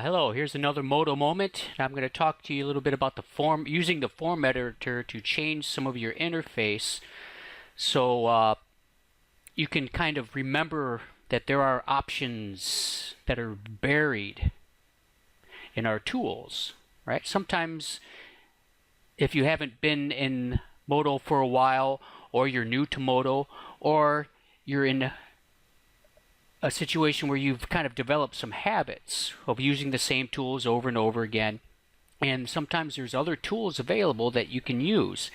Hello, here's another Modo moment. I'm going to talk to you a little bit about using the form editor to change some of your interface so you can kind of remember that there are options that are buried in our tools, right? Sometimes if you haven't been in Modo for a while, or you're new to Modo, or you're in a situation where you've kind of developed some habits of using the same tools over and over again, and sometimes there's other tools available that you can use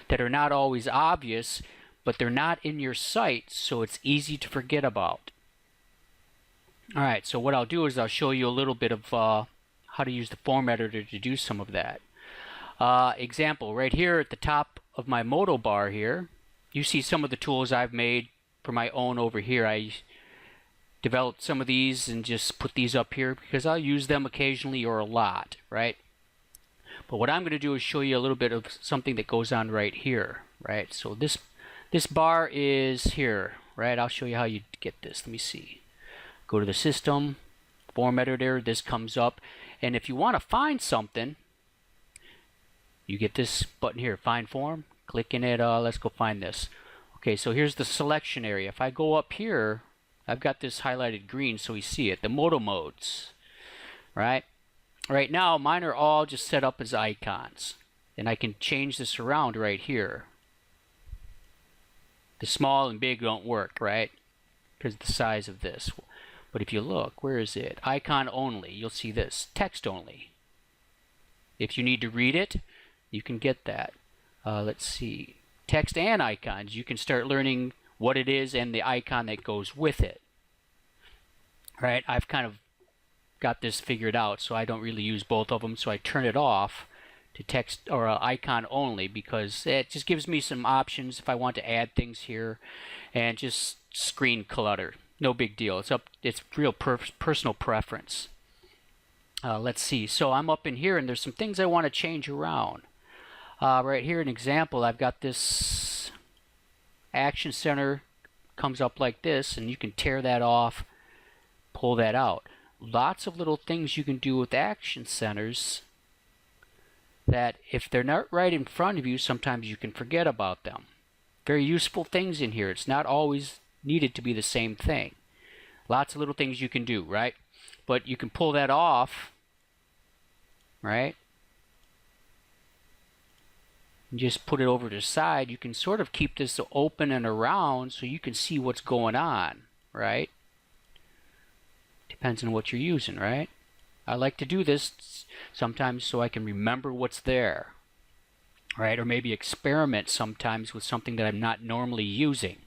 that are not always obvious, but they're not in your sight, so it's easy to forget about. Alright, so what I'll do is I'll show you a little bit of how to use the form editor to do some of that. Example, right here at the top of my Modo bar here, you see some of the tools I've made for my own over here. I developed some of these and just put these up here because I'll use them occasionally or a lot, right? But what I'm going to do is show you a little bit of something that goes on right here, right? So this bar is here, right? I'll show you how you get this. Let me see. Go to the system, form editor, this comes up, and if you want to find something, you get this button here, find form, click in it, let's go find this. Okay, so here's the selection area. If I go up here, I've got this highlighted green so we see it, the Modo modes, right? Right now, mine are all just set up as icons, and I can change this around right here. The small and big don't work, right? Because of the size of this. But if you look, where is it? Icon only, you'll see this, text only. If you need to read it, you can get that. Let's see, text and icons, you can start learning what it is and the icon that goes with it. Right, I've kind of got this figured out, so I don't really use both of them, so I turn it off to text or icon only because it just gives me some options if I want to add things here, and just screen clutter, no big deal. It's real personal preference. Let's see, so I'm up in here and there's some things I want to change around. Right here, an example, I've got this Action Center comes up like this, and you can tear that off, pull that out. Lots of little things you can do with Action Centers that if they're not right in front of you, sometimes you can forget about them. Very useful things in here. It's not always needed to be the same thing. Lots of little things you can do, right? But you can pull that off, right? And just put it over to the side. You can sort of keep this open and around so you can see what's going on, right? Depends on what you're using, right? I like to do this sometimes so I can remember what's there, right? Or maybe experiment sometimes with something that I'm not normally using.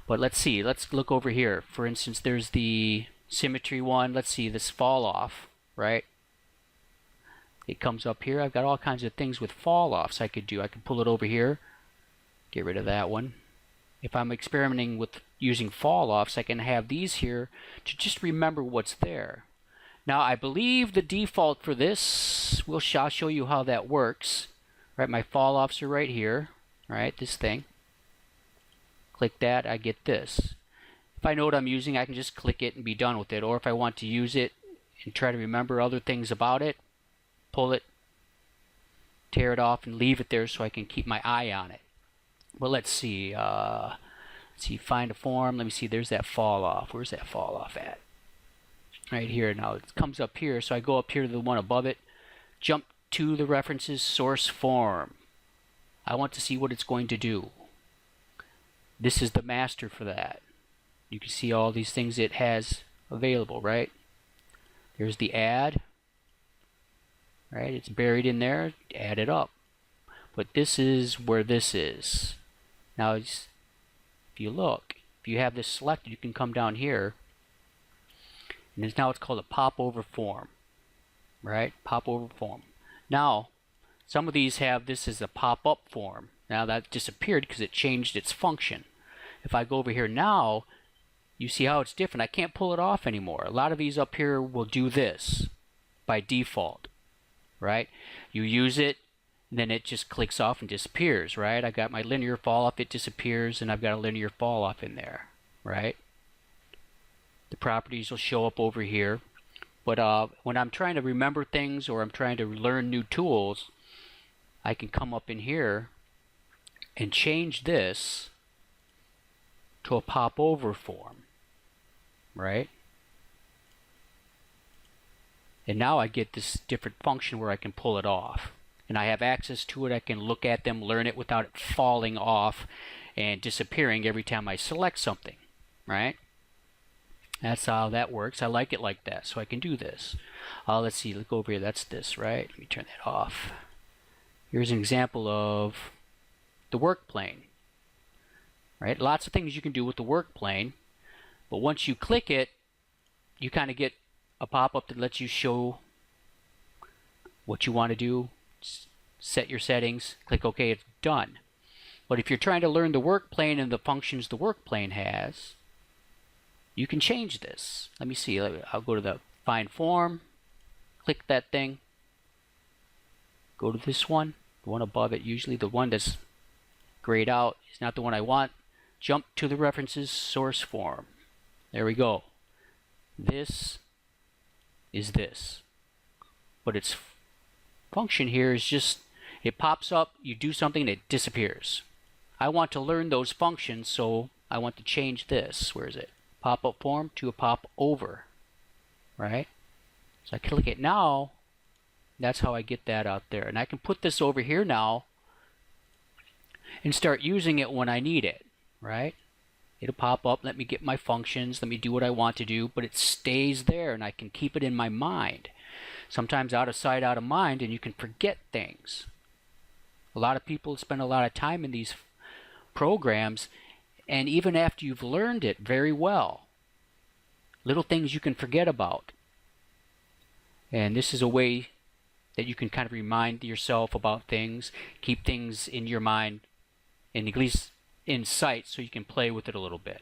But let's see, let's look over here. For instance, there's the symmetry one. Let's see, this fall off, right? It comes up here. I've got all kinds of things with fall offs I could do. I could pull it over here, get rid of that one. If I'm experimenting with using fall offs, I can have these here to just remember what's there. Now I believe the default for this, I'll show you how that works. Right, my fall offs are right here, right, this thing. Click that, I get this. If I know what I'm using, I can just click it and be done with it. Or if I want to use it and try to remember other things about it, pull it, tear it off, and leave it there so I can keep my eye on it. Well, let's see, find a form. Let me see, there's that fall off. Where's that fall off at? Right here. Now it comes up here, so I go up here to the one above it, jump to the references, source form. I want to see what it's going to do. This is the master for that. You can see all these things it has available, right? There's the add, right? It's buried in there, add it up. But this is where this is. Now, if you look, if you have this selected, you can come down here, and now it's called a popover form, right? Popover form. Now, some of these have this as a pop-up form. Now that disappeared because it changed its function. If I go over here now, you see how it's different. I can't pull it off anymore. A lot of these up here will do this by default, right? You use it, and then it just clicks off and disappears, right? I got my linear fall off, it disappears, and I've got a linear fall off in there, right? The properties will show up over here. But when I'm trying to remember things or I'm trying to learn new tools, I can come up in here and change this to a popover form, right? And now I get this different function where I can pull it off. And I have access to it. I can look at them, learn it without it falling off and disappearing every time I select something, right? That's how that works. I like it like that, so I can do this. Let's see, look over here. That's this, right? Let me turn that off. Here's an example of the work plane, right? Lots of things you can do with the work plane, but once you click it, you kind of get a pop-up that lets you show what you want to do, set your settings, click OK, it's done. But if you're trying to learn the work plane and the functions the work plane has, you can change this. Let me see. I'll go to the Find Form, click that thing, go to this one, the one above it. Usually the one that's grayed out is not the one I want. Jump to the References Source Form. There we go. This is this. But its function here is just, it pops up, you do something, and it disappears. I want to learn those functions, so I want to change this. Where is it? Pop-up form to a popover, right? So I click it now. That's how I get that out there. And I can put this over here now and start using it when I need it, right? It'll pop up, let me get my functions, let me do what I want to do, but it stays there and I can keep it in my mind. Sometimes out of sight, out of mind, and you can forget things. A lot of people spend a lot of time in these programs, and even after you've learned it very well, little things you can forget about. And this is a way that you can kind of remind yourself about things, keep things in your mind, and at least in sight, so you can play with it a little bit.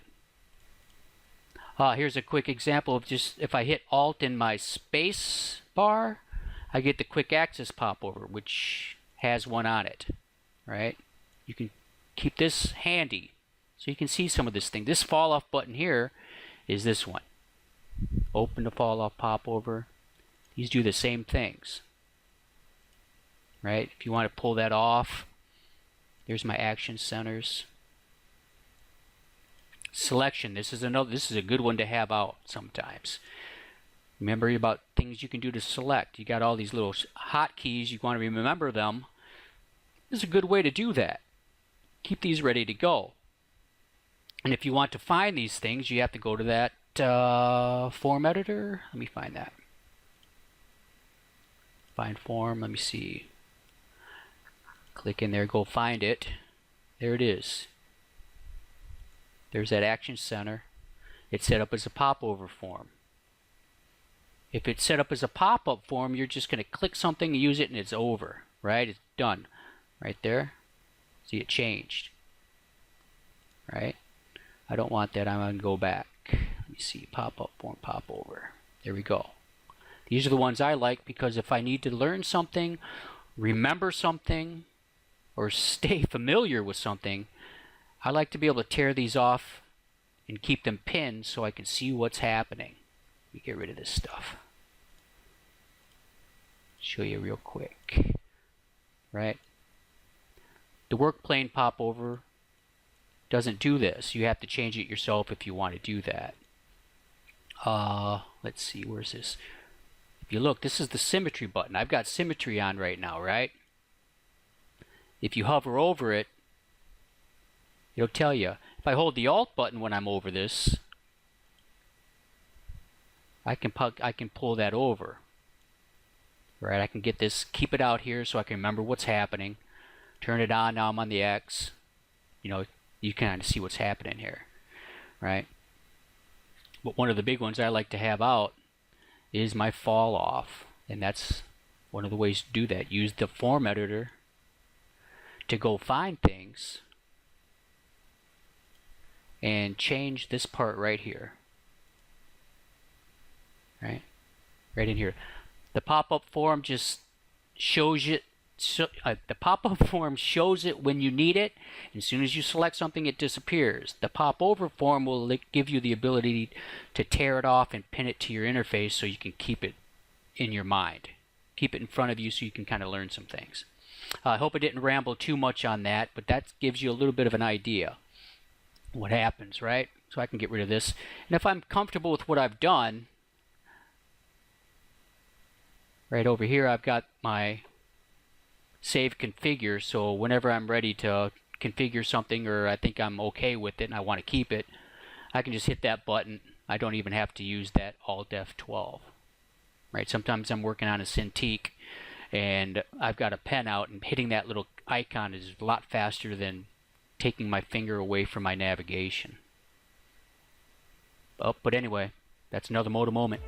Here's a quick example of just if I hit Alt in my space bar, I get the quick access popover, which has one on it, right? You can keep this handy so you can see some of this thing. This fall off button here is this one. Open the fall off popover. These do the same things, right? If you want to pull that off, there's my action centers. Selection. This is a good one to have out sometimes. Remember about things you can do to select. You got all these little hotkeys. You want to remember them. This is a good way to do that. Keep these ready to go. And if you want to find these things, you have to go to that form editor. Let me find that. Find form. Let me see. Click in there. Go find it. There it is. There's that action center. It's set up as a popover form. If it's set up as a pop-up form, you're just going to click something, use it, and it's over. Right? It's done. Right there. See, it changed. Right? I don't want that. I'm going to go back. Let me see. Pop-up form, popover. There we go. These are the ones I like because if I need to learn something, remember something, or stay familiar with something, I like to be able to tear these off and keep them pinned so I can see what's happening. Let me get rid of this stuff. Show you real quick. Right? The work plane popover doesn't do this. You have to change it yourself if you want to do that. Let's see, where's this? If you look, this is the symmetry button. I've got symmetry on right now, right? If you hover over it, it'll tell you. If I hold the Alt button when I'm over this, I can pull that over. Right? I can get this, keep it out here so I can remember what's happening. Turn it on, now I'm on the X. You know, you can kind of see what's happening here. Right? But one of the big ones I like to have out is my fall off. And that's one of the ways to do that. Use the form editor to go find things and change this part right here. Right in here. The pop-up form just shows it. So, the pop-up form shows it when you need it. And as soon as you select something, it disappears. The popover form will give you the ability to tear it off and pin it to your interface so you can keep it in your mind. Keep it in front of you so you can kind of learn some things. I hope I didn't ramble too much on that, but that gives you a little bit of an idea what happens, right? So I can get rid of this. And if I'm comfortable with what I've done, right over here I've got my save configure, so whenever I'm ready to configure something or I think I'm okay with it and I want to keep it, I can just hit that button. I don't even have to use that Alt F12. Right? Sometimes I'm working on a Cintiq and I've got a pen out, and hitting that little icon is a lot faster than taking my finger away from my navigation. Oh, but anyway, that's another Modo moment.